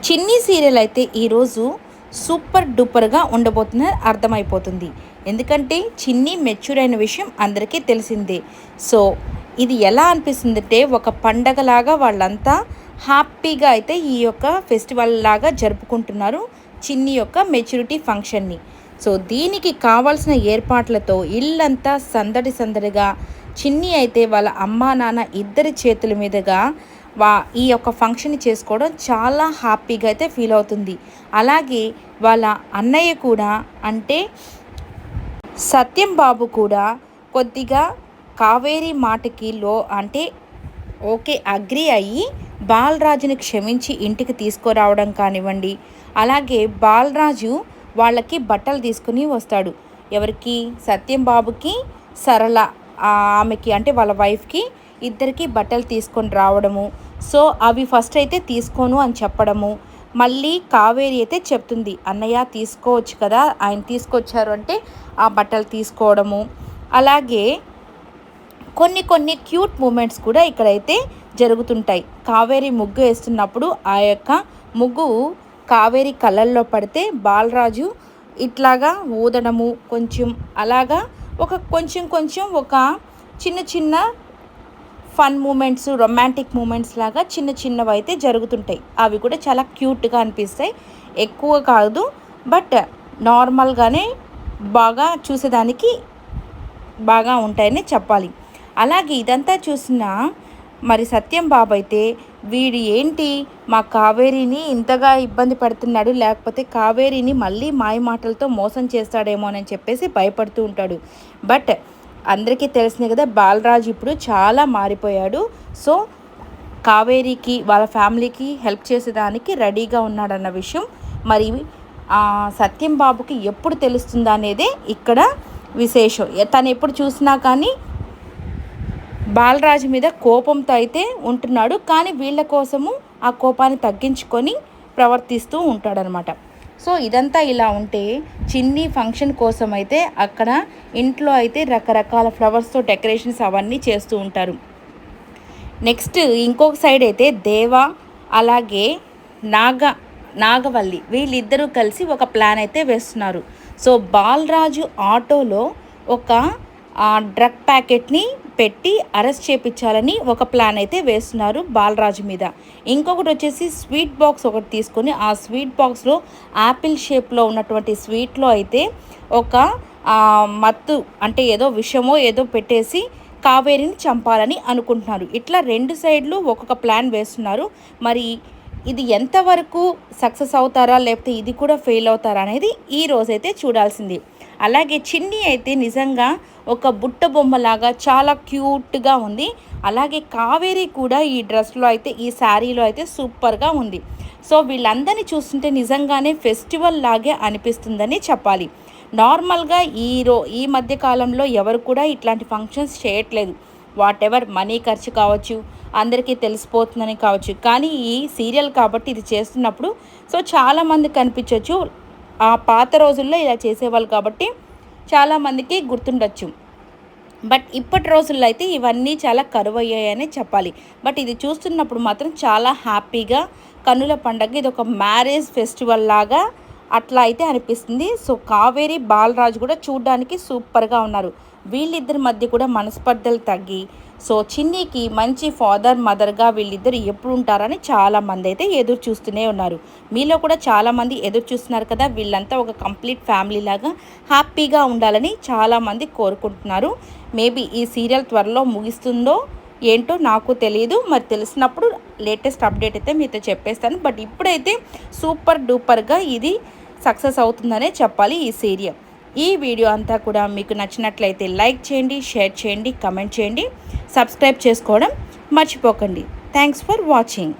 చిన్ని సీరియల్ అయితే ఈరోజు సూపర్ డూపర్గా ఉండబోతుందని అర్థమైపోతుంది. ఎందుకంటే చిన్ని మెచ్యూర్ అయిన విషయం అందరికీ తెలిసిందే. సో ఇది ఎలా అనిపిస్తుందంటే ఒక పండగలాగా వాళ్ళంతా హ్యాపీగా అయితే ఈ యొక్క ఫెస్టివల్ లాగా జరుపుకుంటున్నారు చిన్ని యొక్క మెచ్యూరిటీ ఫంక్షన్ని. సో దీనికి కావాల్సిన ఏర్పాట్లతో ఇల్లంతా సందడి సందడిగా చిన్ని అయితే వాళ్ళ అమ్మా నాన్న ఇద్దరి చేతుల మీదుగా ఈ యొక్క ఫంక్షన్ చేసుకోవడం చాలా హ్యాపీగా అయితే ఫీల్ అవుతుంది. అలాగే వాళ్ళ అన్నయ్య కూడా అంటే సత్యం బాబు కూడా కొద్దిగా కావేరి మాటకి అంటే ఓకే అగ్రి అయ్యి బాలరాజుని క్షమించి ఇంటికి తీసుకురావడం కానివ్వండి. అలాగే బాలరాజు వాళ్ళకి బట్టలు తీసుకుని వస్తాడు. ఎవరికి? సత్యం బాబుకి, సరళ ఆమెకి అంటే వాళ్ళ వైఫ్కి ఇద్దరికి బట్టలు తీసుకొని రావడము. సో అవి ఫస్ట్ అయితే తీసుకోను అని చెప్పడము. మళ్ళీ కావేరి అయితే చెప్తుంది, అన్నయ్య తీసుకోవచ్చు కదా, ఆయన తీసుకొచ్చారు అంటే ఆ బట్టలు తీసుకోవడము. అలాగే కొన్ని కొన్ని క్యూట్ మూమెంట్స్ కూడా ఇక్కడైతే జరుగుతుంటాయి. కావేరి ముగ్గు వేస్తున్నప్పుడు ఆ యొక్క ముగ్గు కావేరి కళ్ళల్లో పడితే బాలరాజు ఇట్లాగా ఊదడము, కొంచెం అలాగా కొంచెం ఒక చిన్న చిన్న ఫన్ మూమెంట్స్, రొమాంటిక్ మూమెంట్స్ లాగా చిన్నవి అయితే జరుగుతుంటాయి. అవి కూడా చాలా క్యూట్గా అనిపిస్తాయి. ఎక్కువ కాదు, బట్ నార్మల్గానే బాగా చూసేదానికి బాగా ఉంటాయని చెప్పాలి. అలాగే ఇదంతా చూసిన మరి సత్యం బాబు అయితే వీడు ఏంటి మా కావేరిని ఇంతగా ఇబ్బంది పడుతున్నాడు, లేకపోతే కావేరిని మళ్ళీ మాయ మాటలతో మోసం చేస్తాడేమోనని చెప్పేసి భయపడుతూ ఉంటాడు. బట్ అందరికీ తెలిసిందే కదా, బాలరాజు ఇప్పుడు చాలా మారిపోయాడు. సో కావేరికి వాళ్ళ ఫ్యామిలీకి హెల్ప్ చేసేదానికి రెడీగా ఉన్నాడన్న విషయం మరి సత్యం బాబుకి ఎప్పుడు తెలుస్తుందా అనేదే ఇక్కడ విశేషం. తను ఎప్పుడు చూసినా కానీ బాలరాజు మీద కోపంతో అయితే ఉంటున్నాడు, కానీ వీళ్ళ కోసము ఆ కోపాన్ని తగ్గించుకొని ప్రవర్తిస్తూ ఉంటాడనమాట. సో ఇదంతా ఇలా ఉంటే చిన్ని ఫంక్షన్ కోసం అయితే అక్కడ ఇంట్లో అయితే రకరకాల ఫ్లవర్స్తో డెకరేషన్స్ అవన్నీ చేస్తూ ఉంటారు. నెక్స్ట్ ఇంకొక సైడ్ అయితే దేవ అలాగే నాగవల్లి వీళ్ళిద్దరూ కలిసి ఒక ప్లాన్ అయితే వేస్తున్నారు. సో బాలరాజు ఆటోలో ఒక డ్రగ్ ప్యాకెట్ని పెట్టి అరెస్ట్ చేయించాలని ఒక ప్లాన్ అయితే వేస్తున్నారు బాలరాజు మీద. ఇంకొకటి వచ్చేసి స్వీట్ బాక్స్ ఒకటి తీసుకొని ఆ స్వీట్ బాక్స్లో యాపిల్ షేప్లో ఉన్నటువంటి స్వీట్లో అయితే ఒక మత్తు అంటే ఏదో విషమో ఏదో పెట్టేసి కావేరిని చంపాలని అనుకుంటున్నారు. ఇట్లా రెండు సైడ్లు ఒక్కొక్క ప్లాన్ వేస్తున్నారు. మరి ఇది ఎంతవరకు సక్సెస్ అవుతారా, లేకపోతే ఇది కూడా ఫెయిల్ అవుతారా అనేది ఈ రోజైతే చూడాల్సింది. అలాగే చిన్ని అయితే నిజంగా ఒక బుట్ట బొమ్మలాగా చాలా క్యూట్గా ఉంది. అలాగే కావేరి కూడా ఈ డ్రెస్లో అయితే ఈ శారీలో అయితే సూపర్గా ఉంది. సో వీళ్ళందరినీ చూస్తుంటే నిజంగానే ఫెస్టివల్ లాగే అనిపిస్తుందని చెప్పాలి. నార్మల్గా ఈ మధ్య కాలంలో ఎవరు కూడా ఇట్లాంటి ఫంక్షన్స్ చేయట్లేదు. వాట్ ఎవర్ మనీ ఖర్చు కావచ్చు, అందరికీ తెలిసిపోతుందని కావచ్చు, కానీ ఈ సీరియల్ కాబట్టి ఇది చేస్తున్నప్పుడు సో చాలామంది కనిపించవచ్చు. ఆ పాత రోజుల్లో ఇలా చేసేవాళ్ళు కాబట్టి చాలామందికి గుర్తుండొచ్చు. బట్ ఇప్పటి రోజుల్లో అయితే ఇవన్నీ చాలా కరువయ్యాయని చెప్పాలి. బట్ ఇది చూస్తున్నప్పుడు మాత్రం చాలా హ్యాపీగా కన్నుల పండగ, ఇది ఒక మ్యారేజ్ ఫెస్టివల్ లాగా అట్లా అయితే అనిపిస్తుంది. సో కావేరి బాలరాజు కూడా చూడడానికి సూపర్గా ఉన్నారు. వీళ్ళిద్దరి మధ్య కూడా మనస్పర్ధలు తగ్గి సో చిన్నికి మంచి ఫాదర్ మదర్గా వీళ్ళిద్దరు ఎప్పుడు ఉంటారని చాలామంది అయితే ఎదురు చూస్తూనే ఉన్నారు. మీలో కూడా చాలామంది ఎదురు చూస్తున్నారు కదా, వీళ్ళంతా ఒక కంప్లీట్ ఫ్యామిలీ లాగా హ్యాపీగా ఉండాలని చాలామంది కోరుకుంటున్నారు. మేబీ ఈ సీరియల్ త్వరలో ముగిస్తుందో ఏంటో నాకు తెలియదు. మరి తెలిసినప్పుడు లేటెస్ట్ అప్డేట్ అయితే మీతో చెప్పేస్తాను. బట్ ఇప్పుడైతే సూపర్ డూపర్గా ఇది సక్సెస్ అవుతుందనే చెప్పాలి ఈ సీరియల్. ఈ వీడియో అంతా కూడా మీకు నచ్చినట్లయితే లైక్ చేయండి, షేర్ చేయండి, కమెంట్ చేయండి, సబ్స్క్రైబ్ చేసుకోవడం మర్చిపోకండి. Thanks for watching.